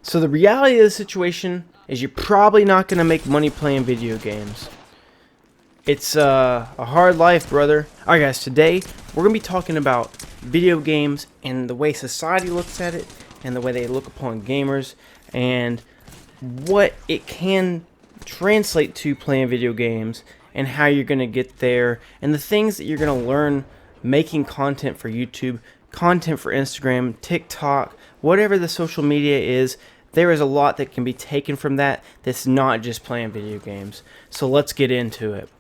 So the reality of the situation is you're probably not going to make money playing video games. It's a hard life, brother. Alright guys, today we're going to be talking about video games and the way society looks at it and the way they look upon gamers and what it can translate to playing video games and how you're going to get there and the things that you're going to learn making content for YouTube, content for Instagram, TikTok, whatever the social media is. There is a lot that can be taken from that that's not just playing video games. So let's get into it.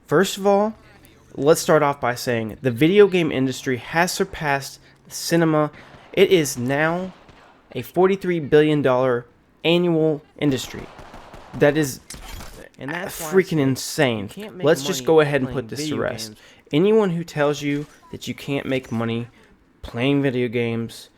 First of all, let's start off by saying the video game industry has surpassed cinema. It is now a $43 billion annual industry. That is freaking insane. Let's just go ahead and put this to rest. Anyone who tells you that you can't make money playing video games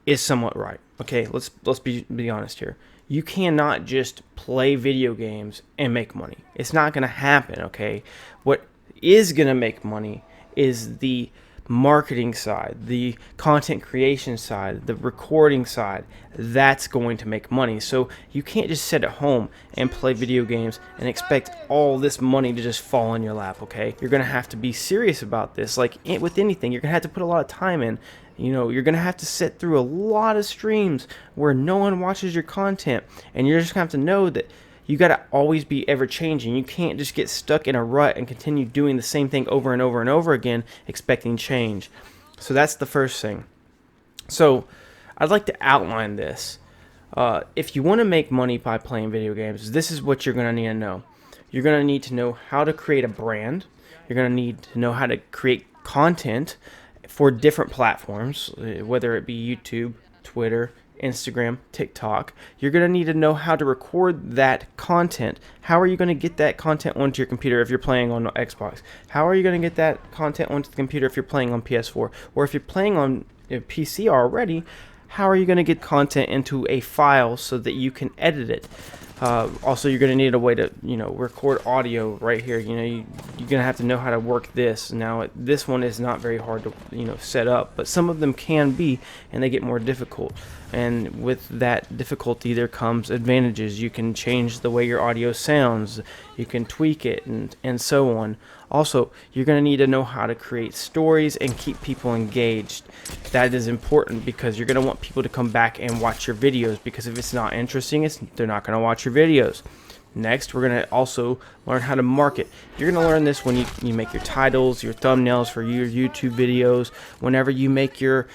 is somewhat right. Okay, let's be honest here. You cannot just play video games and make money. It's not going to happen, okay? What is going to make money is the marketing side, the content creation side, the recording side. That's going to make money. So you can't just sit at home and play video games and expect all this money to just fall in your lap, okay? You're going to have to be serious about this. Like with anything, you're going to have to put a lot of time in. You know, you're going to have to sit through a lot of streams where no one watches your content, and you're just going to have to know that you got to always be ever changing. You can't just get stuck in a rut and continue doing the same thing over and over and over again expecting change. So that's the first thing. So I'd like to outline this. If you want to make money by playing video games, this is what you're going to need to know. You're going to need to know how to create a brand. You're going to need to know how to create content for different platforms, whether it be YouTube, Twitter, Instagram, TikTok. You're going to need to know how to record that content. How are you going to get that content onto your computer if you're playing on Xbox? How are you going to get that content onto the computer if you're playing on PS4? Or if you're playing on a PC already, how are you going to get content into a file so that you can edit it? Also, you're going to need a way to, record audio right here. You're going to have to know how to work this. Now, this one is not very hard to, set up, but some of them can be, and they get more difficult. And with that difficulty, there comes advantages. You can change the way your audio sounds. You can tweak it and so on. Also, you're going to need to know how to create stories and keep people engaged. That is important because you're going to want people to come back and watch your videos, because if it's not interesting, they're not going to watch your videos. Next, we're going to also learn how to market. You're going to learn this when you make your titles, your thumbnails for your YouTube videos, whenever you make your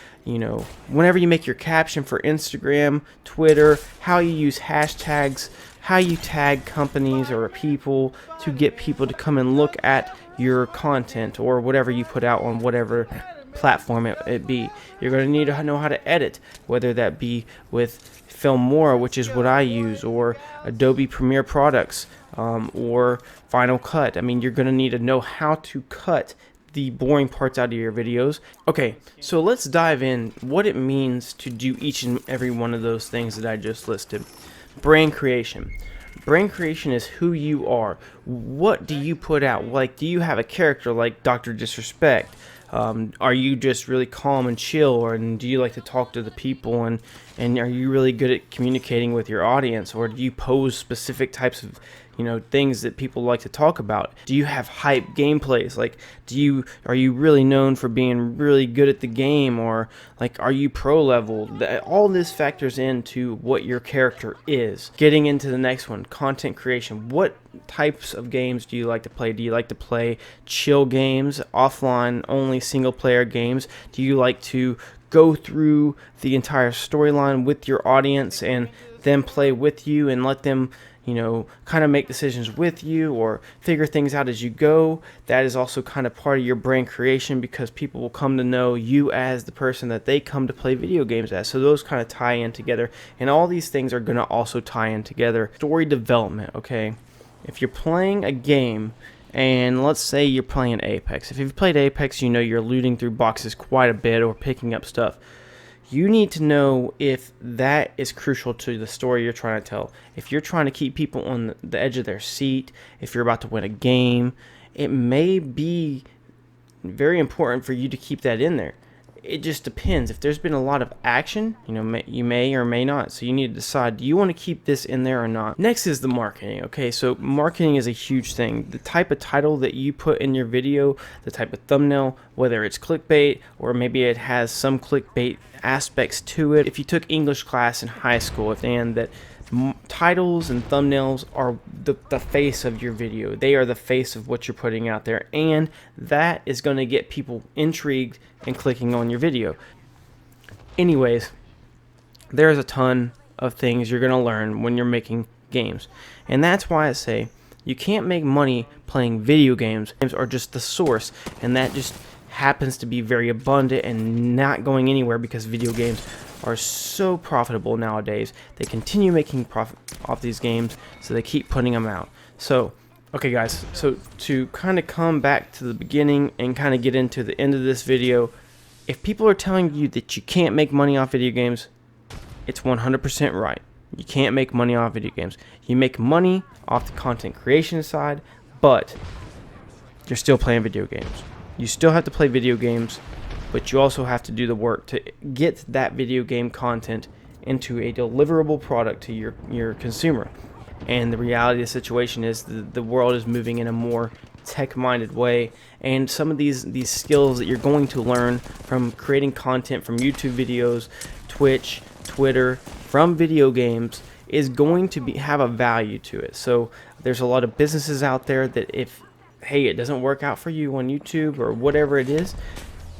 caption for Instagram, Twitter, how you use hashtags, how you tag companies or people to get people to come and look at your content or whatever you put out on whatever platform it be. You're going to need to know how to edit, whether that be with Filmora, which is what I use, or Adobe Premiere products, or Final Cut. I mean, you're going to need to know how to cut the boring parts out of your videos. Okay, so let's dive in what it means to do each and every one of those things that I just listed. Brand creation. Brand creation is who you are. What do you put out? Like, do you have a character like Dr. Disrespect? Are you just really calm and chill, or do you like to talk to the people, and are you really good at communicating with your audience, or do you pose specific types of things that people like to talk about? Do you have hype gameplays? Like, are you really known for being really good at the game, or like, are you pro level? All this factors into what your character is. Getting into the next one, content creation. What types of games do you like to play? Do you like to play chill games, offline only single player games? Do you like to go through the entire storyline with your audience and then play with you and let them kind of make decisions with you or figure things out as you go? That is also kind of part of your brand creation, because people will come to know you as the person that they come to play video games as. So those kind of tie in together, and all these things are going to also tie in together. Story development, okay? If you're playing a game, and let's say you're playing Apex. If you've played Apex, you're looting through boxes quite a bit or picking up stuff. You need to know if that is crucial to the story you're trying to tell. If you're trying to keep people on the edge of their seat, if you're about to win a game, it may be very important for you to keep that in there. it just depends. If there's been a lot of action, you know, you may or may not. So you need to decide, do you want to keep this in there or not? Next is the marketing. Okay, so marketing is a huge thing. The type of title that you put in your video, the type of thumbnail, whether it's clickbait or maybe it has some clickbait aspects to it. If you took English class in high school, and that titles and thumbnails are the face of your video. They are the face of what you're putting out there, and that is going to get people intrigued and clicking on your video. Anyways, there's a ton of things you're going to learn when you're making games, and that's why I say you can't make money playing video games. Games are just the source, and that just happens to be very abundant and not going anywhere because video games are so profitable nowadays. They continue making profit off these games, so they keep putting them out. So, okay guys, so to kind of come back to the beginning and kind of get into the end of this video, if people are telling you that you can't make money off video games, it's 100% right. You can't make money off video games. You make money off the content creation side, but you're still playing video games. You still have to play video games, but you also have to do the work to get that video game content into a deliverable product to your consumer. And the reality of the situation is the world is moving in a more tech-minded way, and some of these skills that you're going to learn from creating content from YouTube videos, Twitch, Twitter, from video games is going to have a value to it. So there's a lot of businesses out there that if, hey, it doesn't work out for you on YouTube or whatever it is,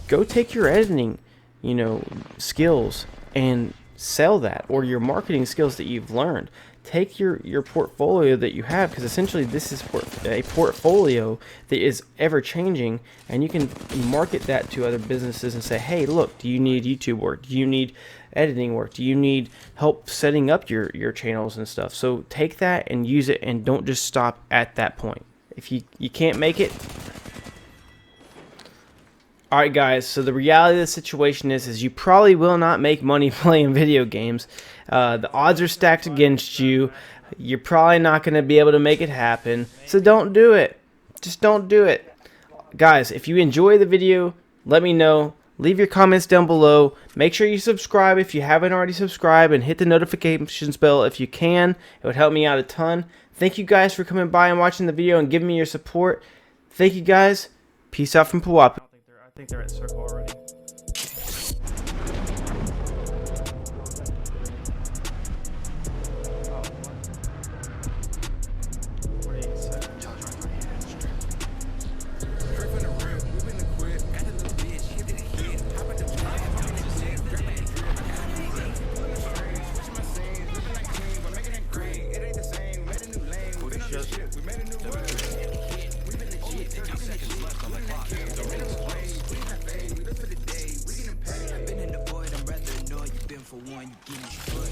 go take your editing, you know, skills and sell that, or your marketing skills that you've learned. Take your portfolio that you have, because essentially this is a portfolio that is ever changing, and you can market that to other businesses and say, hey, look, do you need YouTube work? Do you need editing work? Do you need help setting up your channels and stuff? So take that and use it, and don't just stop at that point. If you can't make it. Alright guys, so the reality of the situation is you probably will not make money playing video games. The odds are stacked against you. You're probably not going to be able to make it happen. So don't do it. Just don't do it. Guys, if you enjoy the video, let me know. Leave your comments down below. Make sure you subscribe if you haven't already subscribed, and hit the notifications bell if you can. It would help me out a ton. Thank you guys for coming by and watching the video and giving me your support. Thank you guys. Peace out from Pawapa. I think they're at circle already.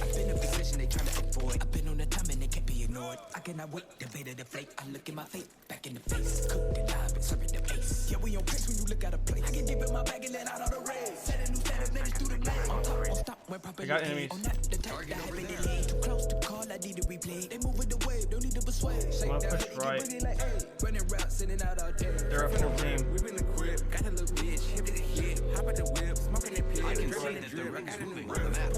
I've been in a position they trying to avoid. I've been on the time and they can't be ignored. I cannot wait, the bait of the flake. I look in my face, back in the face. Cooked and I've been serving the base. Yeah, we on pace when you look at a plate. I can dip in my bag and let out all the rays. Set a new standard, manage through the night. On top, on stop, when properly got enemies. on that, the target that have been delayed. Too close to call, I need to replay. They move with the wave, don't need to persuade. I'm gonna push right. Running routes, sending out all day. They're a full team. We've been equipped, got a little bitch, hip to the hip. Hop out the whip, smoking that pit. I can see that the wreck is moving on the map.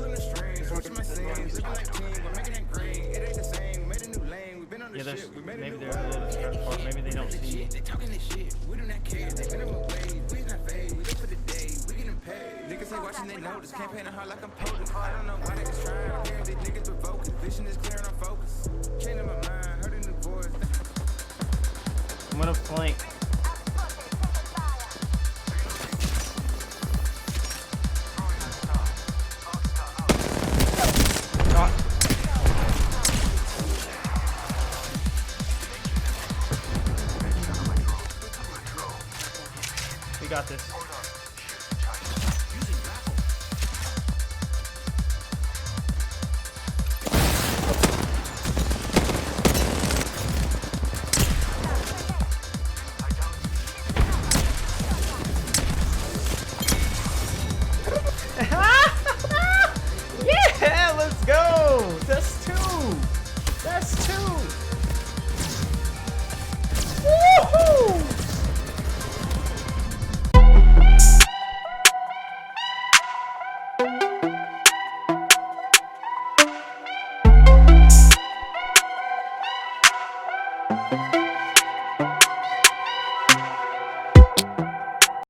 Yeah, maybe they're a little bit spread apart. Maybe they don't see you. They talking this shit, we do not care. They been away, we not paid. We live for the day, we getting paid. Niggas ain't watching, they notice. Campaigning hard like I'm POTUS. I don't know why they was trying. I'm hearing these niggas provoke. Vision is clear and I'm focused. Changing my mind, heard a new voice. I'm gonna flank. We got this. Yeah, let's go. That's two. That's two. Woohoo! Bye.